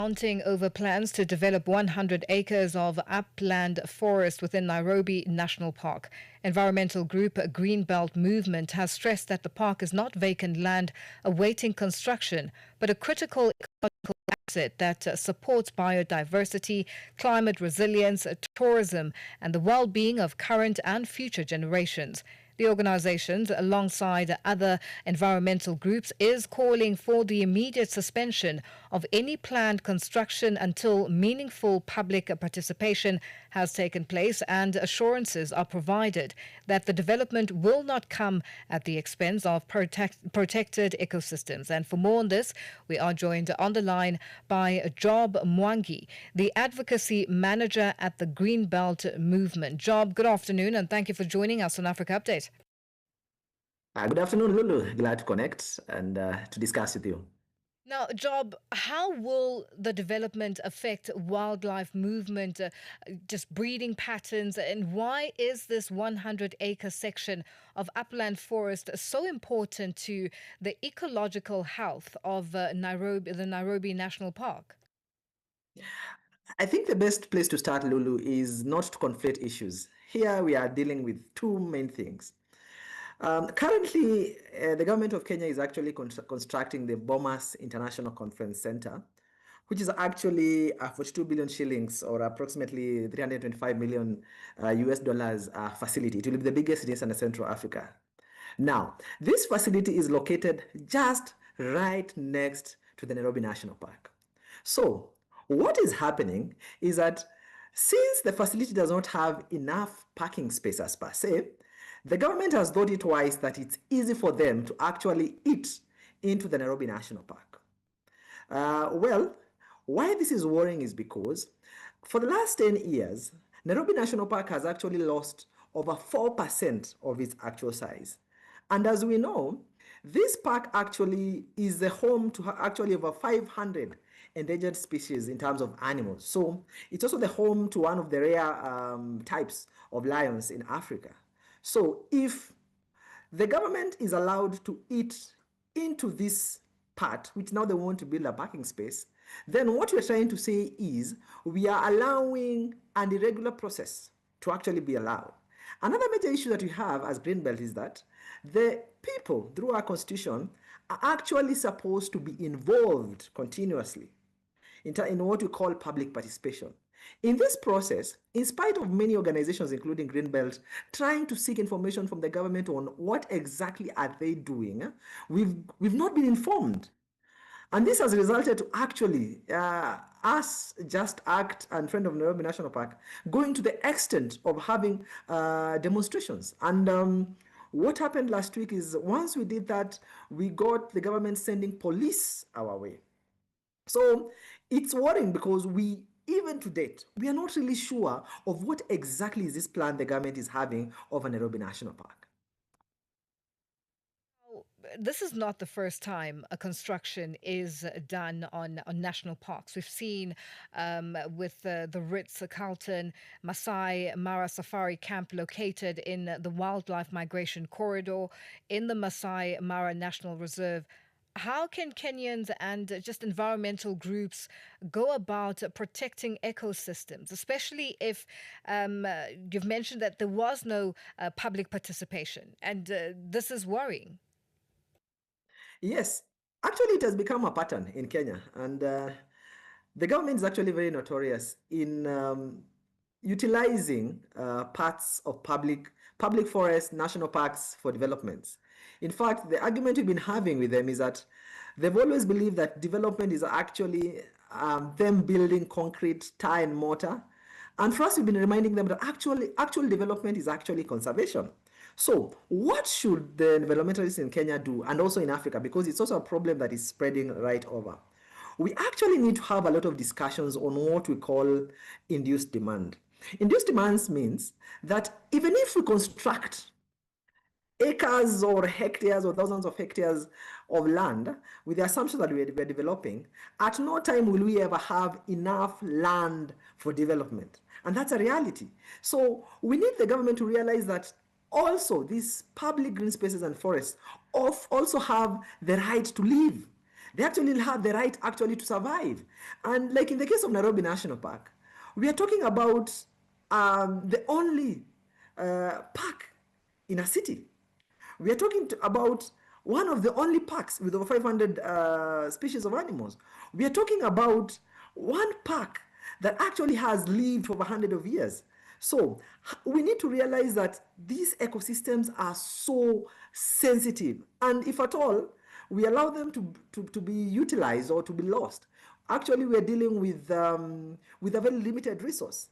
Mounting over plans to develop 100 acres of upland forest within Nairobi National Park. Environmental group Greenbelt Movement has stressed that the park is not vacant land awaiting construction, but a critical ecological asset that supports biodiversity, climate resilience, tourism, and the well-being of current and future generations. The organizations, alongside other environmental groups, is calling for the immediate suspension of any planned construction until meaningful public participation has taken place and assurances are provided that the development will not come at the expense of protected ecosystems. And for more on this, we are joined on the line by Job Mwangi, the Advocacy Manager at the Greenbelt Movement. Job, good afternoon, and thank you for joining us on Africa Update. Good afternoon, Lulu. Glad to connect and to discuss with you. Now, Job, how will the development affect wildlife movement, just breeding patterns, and why is this 100-acre section of upland forest so important to the ecological health of the Nairobi National Park? I think the best place to start, Lulu, is not to conflate issues. Here we are dealing with two main things. Currently, the government of Kenya is actually constructing the Bomas International Conference Center, which is actually 42 billion shillings or approximately 325 million US dollars facility. It will be the biggest in East and Central Africa. Now, this facility is located just right next to the Nairobi National Park. So, what is happening is that since the facility does not have enough parking spaces per se, the government has thought it wise that it's easy for them to actually eat into the Nairobi National Park. Well, why this is worrying is because for the last 10 years, Nairobi National Park has actually lost over 4% of its actual size. And as we know, this park actually is the home to actually over 500 endangered species in terms of animals. So it's also the home to one of the rare types of lions in Africa. So if the government is allowed to eat into this part, which now they want to build a parking space, then what we're trying to say is we are allowing an irregular process to actually be allowed. Another major issue that we have as Greenbelt is that the people, through our constitution, are actually supposed to be involved continuously in what we call public participation. In this process, in spite of many organizations, including Greenbelt, trying to seek information from the government on what exactly are they doing, we've not been informed. And this has resulted to actually us, Just Act and Friend of Nairobi National Park, going to the extent of having demonstrations. And what happened last week is once we did that, we got the government sending police our way. So it's worrying because even to date, we are not really sure of what exactly is this plan the government is having over Nairobi National Park. This is not the first time a construction is done on national parks. We've seen with the Ritz-Carlton Masai Mara Safari Camp located in the Wildlife Migration Corridor in the Masai Mara National Reserve. How can Kenyans and just environmental groups go about protecting ecosystems, especially if you've mentioned that there was no public participation, and this is worrying? Yes, actually it has become a pattern in Kenya, and the government is actually very notorious in utilizing parts of public forests, national parks for developments. In fact, the argument we've been having with them is that they've always believed that development is actually them building concrete, tar and mortar. And for us, we've been reminding them that actual development is actually conservation. So what should the environmentalists in Kenya do, and also in Africa, because it's also a problem that is spreading right over? We actually need to have a lot of discussions on what we call induced demand. Induced demands means that even if we construct acres or hectares or thousands of hectares of land with the assumption that we're developing, at no time will we ever have enough land for development. And that's a reality. So we need the government to realize that also these public green spaces and forests also have the right to live. They actually have the right actually to survive. And like in the case of Nairobi National Park, we are talking about the only park in a city. We are talking about one of the only parks with over 500 species of animals. We are talking about one park that actually has lived for over 100 of years. So we need to realize that these ecosystems are so sensitive. And if at all, we allow them to be utilized or to be lost, actually we are dealing with a very limited resource.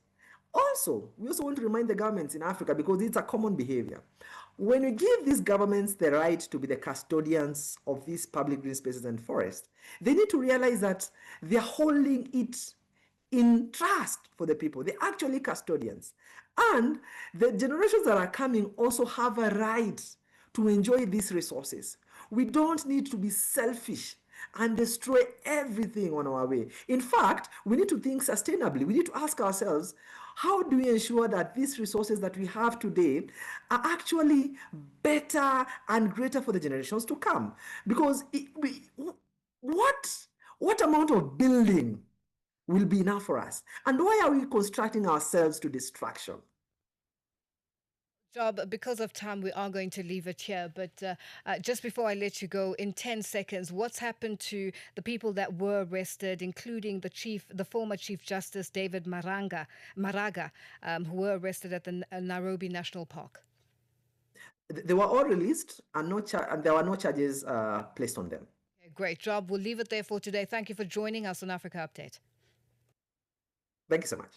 Also, we also want to remind the governments in Africa, because it's a common behavior. When you give these governments the right to be the custodians of these public green spaces and forests, they need to realize that they're holding it in trust for the people. They're actually custodians. And the generations that are coming also have a right to enjoy these resources. We don't need to be selfish and destroy everything on our way. In fact, we need to think sustainably. We need to ask ourselves, how do we ensure that these resources that we have today are actually better and greater for the generations to come? Because what amount of building will be enough for us? And why are we constructing ourselves to distraction? Job, because of time, we are going to leave it here. But just before I let you go, in 10 seconds, what's happened to the people that were arrested, including the former Chief Justice David Maraga, who were arrested at the Nairobi National Park? They were all released, and and there were no charges placed on them. Okay, great job. We'll leave it there for today. Thank you for joining us on Africa Update. Thank you so much.